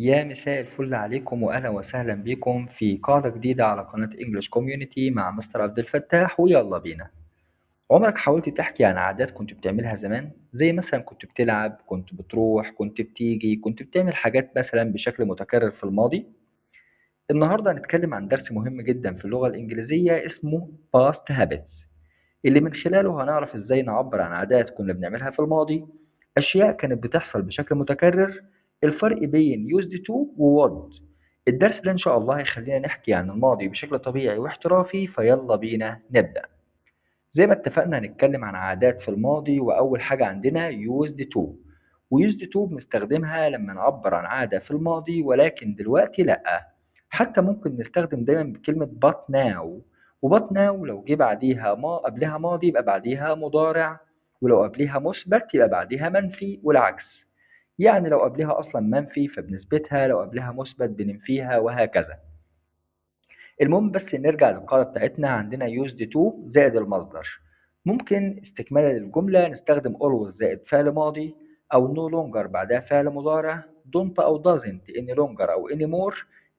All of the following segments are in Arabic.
يا مساء الفل عليكم وأهلا وسهلا بكم في قاعدة جديدة على قناة English Community مع مستر عبد الفتاح ويلا بينا. عمرك حاولت تحكي عن عادات كنت بتعملها زمان؟ زي مثلا كنت بتلعب، كنت بتروح، كنت بتيجي، كنت بتعمل حاجات مثلا بشكل متكرر في الماضي؟ النهاردة هنتكلم عن درس مهم جدا في اللغة الإنجليزية اسمه Past Habits، اللي من خلاله هنعرف ازاي نعبر عن عادات كنا بنعملها في الماضي، أشياء كانت بتحصل بشكل متكرر، الفرق بين used to و would. الدرس ده إن شاء الله هيخلينا نحكي عن الماضي بشكل طبيعي واحترافي، فيلا بينا نبدأ. زي ما اتفقنا هنتكلم عن عادات في الماضي، وأول حاجة عندنا used to. و used to بنستخدمها لما نعبر عن عادة في الماضي، ولكن دلوقتي لأ. حتى ممكن نستخدم دايما بكلمة but now. و but now لو جه بعديها ما قبلها ماضي يبقى بعديها مضارع، ولو قبلها مثبت يبقى بعديها منفي والعكس. يعني لو قبلها أصلا منفي فبنثبتها، لو قبلها مثبت بننفيها وهكذا. المهم بس نرجع للقاعدة بتاعتنا، عندنا used to زائد المصدر. ممكن استكمالا للجملة نستخدم always زائد فعل ماضي، أو no longer بعدها فعل مضارع، don't أو doesn't any longer أو anymore،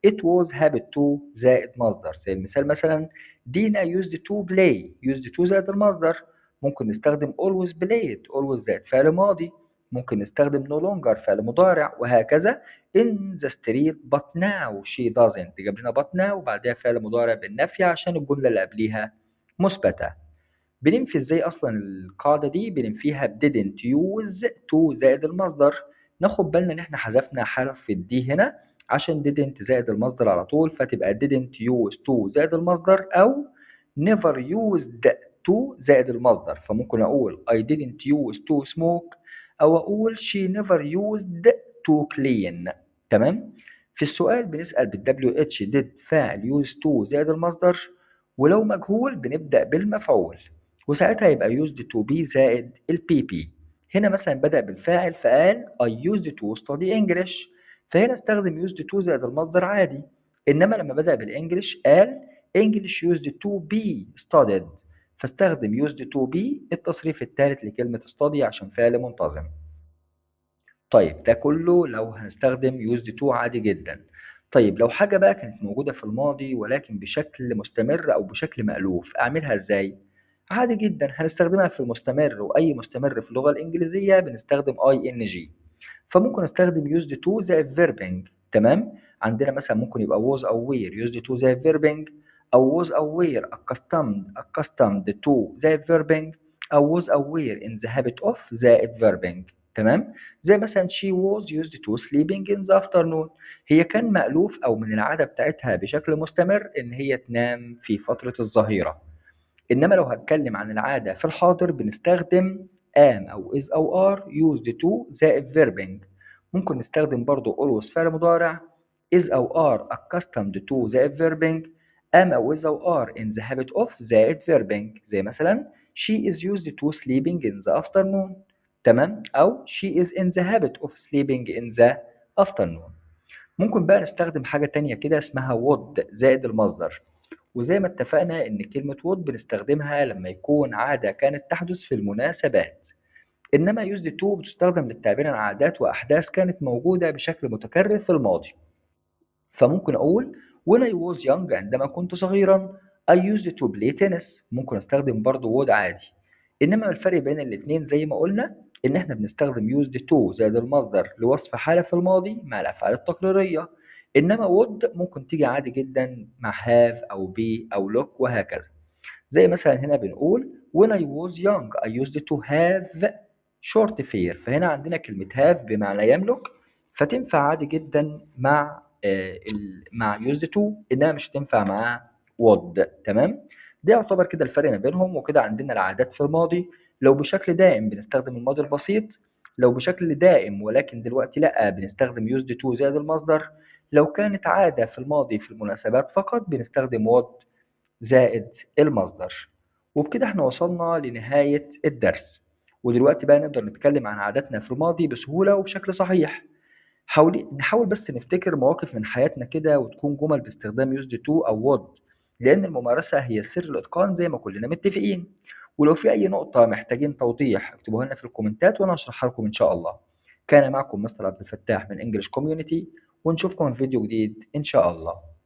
it was habit to زائد مصدر. زي المثال مثلا دينا used to play، used to زائد المصدر. ممكن نستخدم always played، always زائد فعل ماضي. ممكن نستخدم no longer فعل مضارع وهكذا. in the street but now she doesn't، جاب لنا but now وبعدها فعل مضارع بالنفي عشان الجملة اللي قبليها مثبتة. بننفي ازاي اصلا القاعدة دي؟ بننفيها ب didn't use to زائد المصدر. ناخد بالنا ان احنا حذفنا حرف الدي هنا عشان didn't زائد المصدر على طول، فتبقى didn't use to زائد المصدر، او never used to زائد المصدر. فممكن اقول I didn't use to smoke، او اقول she never used to clean. تمام. في السؤال بنسأل بال WH did فاعل use to زائد المصدر، ولو مجهول بنبدأ بالمفعول، وساعتها يبقى used to be زائد ال PP. هنا مثلا بدأ بالفاعل فقال I used to study English، فهنا استخدم used to زائد المصدر عادي. إنما لما بدأ بالإنجليش قال English used to be studied، فاستخدم used to be التصريف الثالث لكلمة study عشان فعل منتظم. طيب ده كله لو هنستخدم used to عادي جدا. طيب لو حاجة بقى كانت موجودة في الماضي ولكن بشكل مستمر أو بشكل مألوف، أعملها إزاي؟ عادي جدا هنستخدمها في المستمر، وأي مستمر في اللغة الإنجليزية بنستخدم ing. فممكن استخدم used to زائد verbing. تمام. عندنا مثلا ممكن يبقى was أو were used to زائد verbing، أو was أو were accustomed to زائد verbing، أو was أو were in the habit of زائد verbing. تمام. زي مثلا she was used to sleeping in the afternoon، هي كان مألوف أو من العادة بتاعتها بشكل مستمر إن هي تنام في فترة الظهيرة. إنما لو هتكلم عن العادة في الحاضر بنستخدم am أو is أو are used to زائد verbing. ممكن نستخدم برضو always فعل مضارع، is أو are accustomed to زائد verbing، am أو is أو are in the habit of زائد verbing. زي مثلا she is used to sleeping in the afternoon. تمام. أو she is in the habit of sleeping in the afternoon. ممكن بقى نستخدم حاجة تانية كده اسمها would زائد المصدر. وزي ما اتفقنا إن كلمة would بنستخدمها لما يكون عادة كانت تحدث في المناسبات، إنما used to بتستخدم للتعبير عن عادات وأحداث كانت موجودة بشكل متكرر في الماضي. فممكن أقول when I was young عندما كنت صغيرا I used to play tennis. ممكن أستخدم برضو would عادي. إنما الفرق بين الاتنين زي ما قلنا إن إحنا بنستخدم used to زائد المصدر لوصف حالة في الماضي مع الأفعال التقريرية، إنما would ممكن تيجي عادي جدا مع have أو be أو look وهكذا. زي مثلا هنا بنقول when I was young I used to have short hair، فهنا عندنا كلمة have بمعنى يملك، فتنفع عادي جدا مع مع used to، إنها مش تنفع مع would. تمام. ده يعتبر كده الفرق ما بينهم. وكده عندنا العادات في الماضي، لو بشكل دائم بنستخدم الماضي البسيط، لو بشكل دائم ولكن دلوقتي لأ بنستخدم used to زائد المصدر، لو كانت عادة في الماضي في المناسبات فقط بنستخدم would زائد المصدر. وبكده احنا وصلنا لنهاية الدرس، ودلوقتي بقى نقدر نتكلم عن عاداتنا في الماضي بسهولة وبشكل صحيح. نحاول بس نفتكر مواقف من حياتنا كده وتكون جمل باستخدام used to أو would، لأن الممارسة هي سر الإتقان زي ما كلنا متفقين. ولو في أي نقطة محتاجين توضيح اكتبوها لنا في الكومنتات وأنا هشرحها لكم إن شاء الله. كان معكم مستر عبد الفتاح من English Community، ونشوفكم في فيديو جديد إن شاء الله.